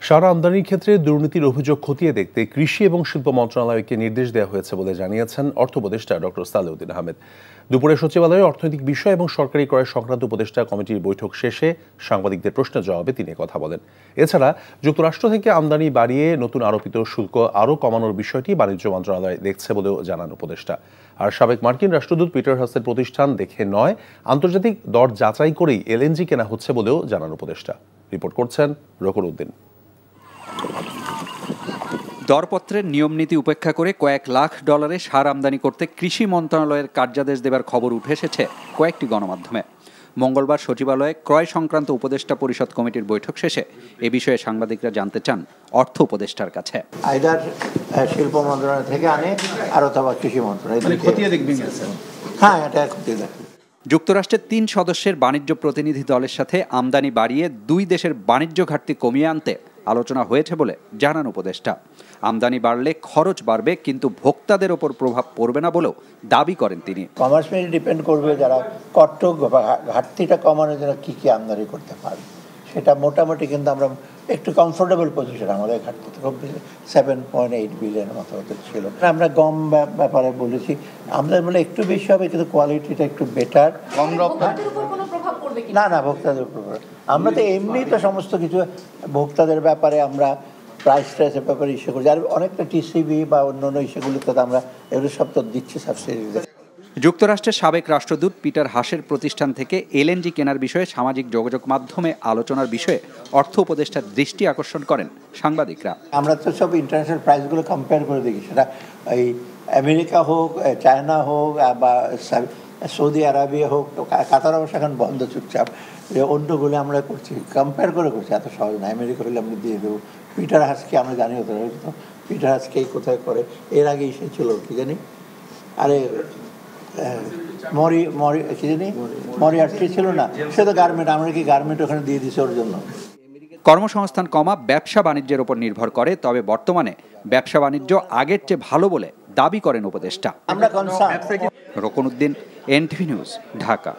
সার আমদানির ক্ষেত্রে দুর্নীতির অভিযোগ খতিয়ে দেখতে কৃষি এবং শিল্প মন্ত্রণালয়কে নির্দেশ দেওয়া হয়েছে বলে জানিয়েছেন অর্থ উপদেষ্টা ডক্টর সালেউদ্দিন আহমেদ। দুপুরে সচিবালয়ে অর্থনৈতিক বিষয় এবং সরকারি ক্রয় সংক্রান্ত উপদেষ্টা কমিটির বৈঠক শেষে সাংবাদিকদের প্রশ্নের জবাবে তিনি কথা বলেন। এছাড়া যুক্তরাষ্ট্র থেকে আমদানি বাড়িয়ে নতুন আরোপিত শুল্ক আরও কমানোর বিষয়টি বাণিজ্য মন্ত্রণালয় দেখছে বলেও জানান উপদেষ্টা। আর সাবেক মার্কিন রাষ্ট্রদূত পিটার হাসের প্রতিষ্ঠান দেখে নয়, আন্তর্জাতিক দর যাচাই করেই এলএনজি কেনা হচ্ছে বলেও জানান উপদেষ্টা। রিপোর্ট করছেন রকুন উদ্দিন। দরপত্রের নিয়মনীতি উপেক্ষা করে কয়েক লাখ ডলারে সার আমদানি করতে কৃষি মন্ত্রণালয়ের কার্যাদেশ দেবার খবর উঠে এসেছে কয়েকটি গণমাধ্যমে। মঙ্গলবার সচিবালয়ে ক্রয় সংক্রান্ত উপদেষ্টা পরিষদ কমিটির বৈঠক শেষে এ বিষয়ে সাংবাদিকরা জানতে চান অর্থ উপদেষ্টার কাছে। আইদার শিল্প মন্ত্রণালয় থেকে আনে আর অথবা কৃষি মন্ত্রণালয়। হ্যাঁ, এটা খতিয়ে দেখবে। যুক্তরাষ্ট্রের 3 সদস্যের বাণিজ্য প্রতিনিধি দলের সাথে আমদানি বাড়িয়ে দুই দেশের বাণিজ্য ঘাটতি কমিয়ে আনতে আলোচনা হয়েছে বলে জানান উপদেষ্টা। আমদানি বাড়লে খরচ বাড়বে, কিন্তু ভোক্তাদের ওপর প্রভাব পড়বে না বলেও দাবি করেন তিনি। কমার্স মেনে ডিপেন্ড করবে যারা কট্টক ঘাটতিটা কমানোর জন্য কী কী আমদানি করতে পারবে, সেটা মোটামুটি কিন্তু আমরা একটু কমফোর্টেবল পজিশন। আমাদের ঘাটতি খুব 7.8 বিলিয়নের মতো ছিল। আমরা গম ব্যাপারে বলেছি আমদানি মানে একটু বেশি হবে, কিন্তু কোয়ালিটিটা একটু বেটার। না, ভোক্তাদের উপর আমরা তো এমনি তো সমস্ত কিছু ভোক্তাদের ব্যাপারে আমরা প্রাইস ট্রাইসের ব্যাপারে ইস্যু করছি, আর অনেকটা টিসিবি বা অন্যান্য ইস্যুগুলিতে আমরা এগুলো সব তো দিচ্ছি সাবসিডি। যুক্তরাষ্ট্রের সাবেক রাষ্ট্রদূত পিটার হাসের প্রতিষ্ঠান থেকে এলএনজি কেনার বিষয়ে সামাজিক যোগাযোগ মাধ্যমে আলোচনার বিষয়ে অর্থ উপদেষ্টার দৃষ্টি আকর্ষণ করেন সাংবাদিকরা। আমরা তো সব ইন্টারন্যাশনাল প্রাইসগুলো কম্পেয়ার করে দেখি, সেটা এই আমেরিকা হোক, চায়না হোক বা সৌদি আরবিয়া হোক, কাতার অবশ্য এখন বন্ধ চুপচাপ, অন্যগুলো আমরা করছি, কম্পেয়ার করে করছি। এত সহজ না। আমেরিকা হলে আমরা দিয়ে দেবো। পিটার হাসকে আমরা জানি হতে হবে, পিটার হাসকে কোথায় করে, এর আগে এসে ছিল কি জানি, আরে মরিয়ার্টি ছিল না, সে তো গার্মেন্ট, আমরা কি গার্মেন্ট ওখানে দিয়ে দিছি ওর জন্য। কর্মসংস্থান কমা ব্যবসা বাণিজ্যের উপর নির্ভর করে, তবে বর্তমানে ব্যবসা বাণিজ্য আগের চেয়ে ভালো বলে দাবি করেন উপদেষ্টা। আমরা concern. Rokon Uddin, NTV news, Dhaka.